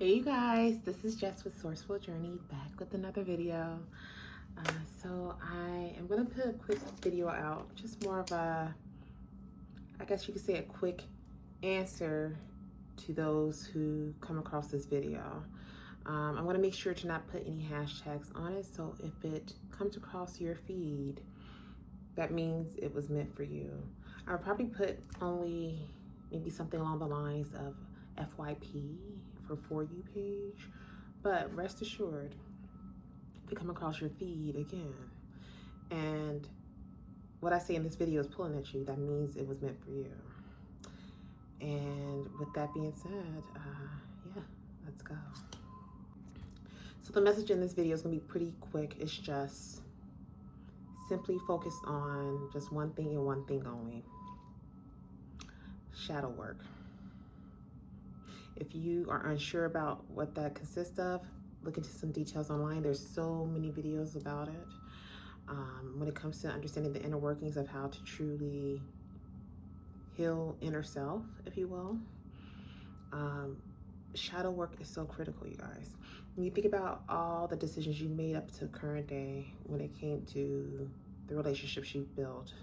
Hey you guys, this is Jess with Sourceful Journey, back with another video. So I am going to put a quick video out, just more of a, I guess you could say a quick answer to those who come across this video. I'm going to make sure to not put any hashtags on it, so if it comes across your feed, that means it was meant for you. I'll probably put only maybe something along the lines of FYP for You page, but rest assured, if it come across your feed again and what I say in this video is pulling at you, that means it was meant for you. And with that being said, yeah, let's go. So the message in this video is gonna be pretty quick. It's just simply focus on just one thing and one thing only: shadow work. If you are unsure about what that consists of, look into some details online. There's so many videos about it. When it comes to understanding the inner workings of how to truly heal inner self, if you will, shadow work is so critical, you guys. When you think about all the decisions you made up to current day when it came to the relationships you built,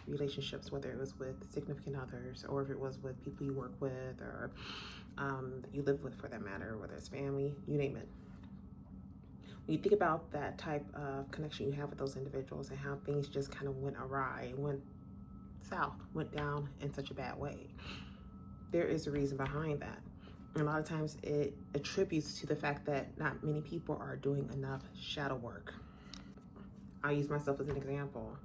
whether it was with significant others or if it was with people you work with or you live with, for that matter, whether it's family, you name it. When you think about that type of connection you have with those individuals and how things just kind of went awry, went south, went down in such a bad way, there is a reason behind that. And a lot of times it attributes to the fact that not many people are doing enough shadow work. I'll use myself as an example.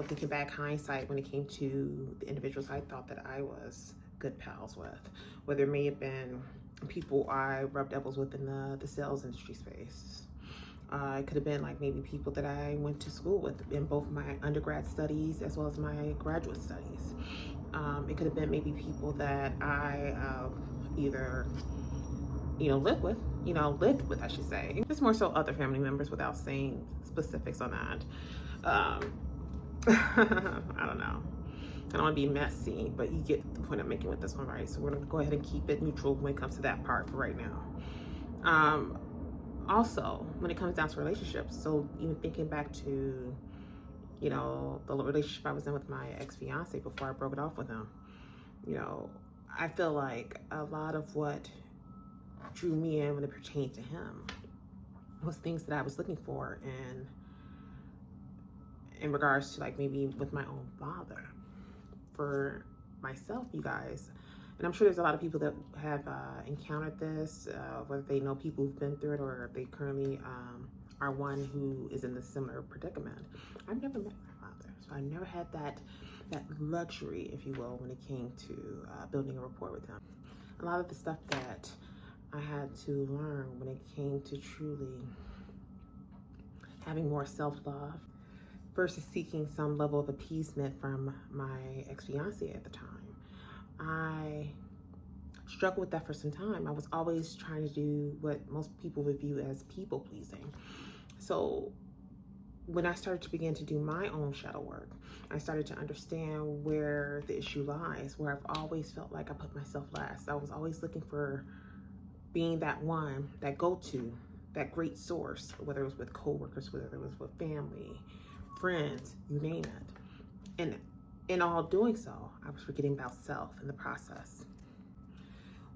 Thinking back hindsight when it came to the individuals I thought that I was good pals with, whether it may have been people I rubbed elbows with in the sales industry space. It could have been like maybe people that I went to school with in both my undergrad studies as well as my graduate studies. It could have been maybe people that I either lived with, I should say. Just more so other family members without saying specifics on that. I don't know. I don't want to be messy, but you get the point I'm making with this one, right? So we're going to go ahead and keep it neutral when it comes to that part for right now. Also, when it comes down to relationships, so even thinking back to, the relationship I was in with my ex-fiance before I broke it off with him, I feel like a lot of what drew me in when it pertained to him was things that I was looking for in regards to, like, maybe with my own father. For myself, you guys, and I'm sure there's a lot of people that have encountered this, whether they know people who've been through it or if they currently are one who is in the similar predicament. I've never met my father, so I never had that luxury, if you will, when it came to building a rapport with him. A lot of the stuff that I had to learn when it came to truly having more self-love versus seeking some level of appeasement from my ex-fiance at the time. I struggled with that for some time. I was always trying to do what most people would view as people pleasing. So when I started to begin to do my own shadow work, I started to understand where the issue lies, where I've always felt like I put myself last. I was always looking for being that one, that go-to, that great source, whether it was with coworkers, whether it was with family, friends, you name it. And in all doing so, I was forgetting about self in the process.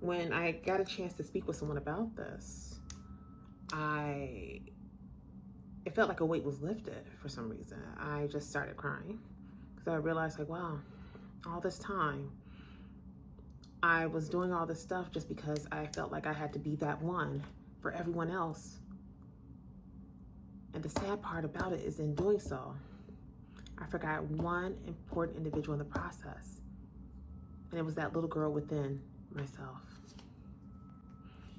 When I got a chance to speak with someone about this, it felt like a weight was lifted for some reason. I just started crying because I realized, like, wow, all this time I was doing all this stuff just because I felt like I had to be that one for everyone else. And the sad part about it is, in doing so, I forgot one important individual in the process. And it was that little girl within myself.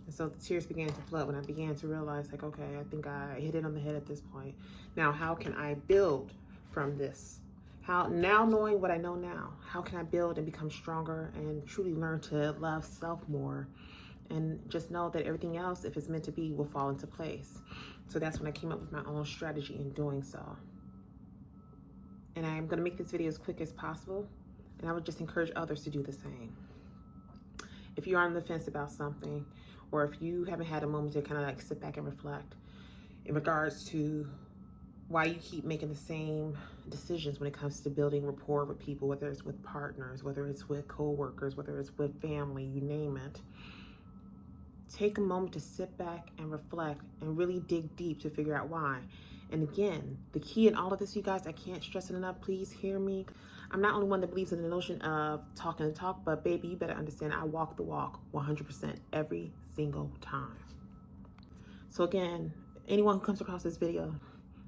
And so the tears began to flood when I began to realize, like, okay, I think I hit it on the head at this point. Now, how can I build from this? Now knowing what I know now, how can I build and become stronger and truly learn to love self more? And just know that everything else, if it's meant to be, will fall into place. So that's when I came up with my own strategy in doing so. And I'm going to make this video as quick as possible. And I would just encourage others to do the same. if you're on the fence about something, or if you haven't had a moment to kind of like sit back and reflect in regards to why you keep making the same decisions when it comes to building rapport with people, whether it's with partners, whether it's with co-workers, whether it's with family, you name it. Take a moment to sit back and reflect and really dig deep to figure out why. And again, the key in all of this, you guys, I can't stress it enough, please hear me. I'm not only one that believes in the notion of talking the talk, but baby, you better understand I walk the walk 100% every single time. So again, anyone who comes across this video,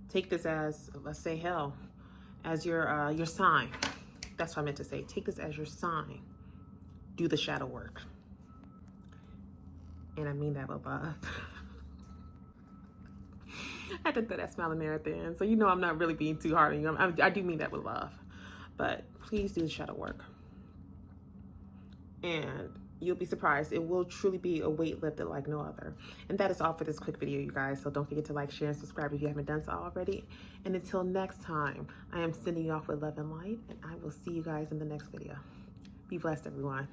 take this as, let's say, hell, as your sign. That's what I meant to say. Take this as your sign. Do the shadow work. And I mean that with love. I had to throw that smile in there at the end. So you know I'm not really being too hard on you. I do mean that with love. But please do the shadow work. And you'll be surprised. It will truly be a weight lifted like no other. And that is all for this quick video, you guys. So don't forget to like, share, and subscribe if you haven't done so already. And until next time, I am sending you off with love and light. And I will see you guys in the next video. Be blessed, everyone.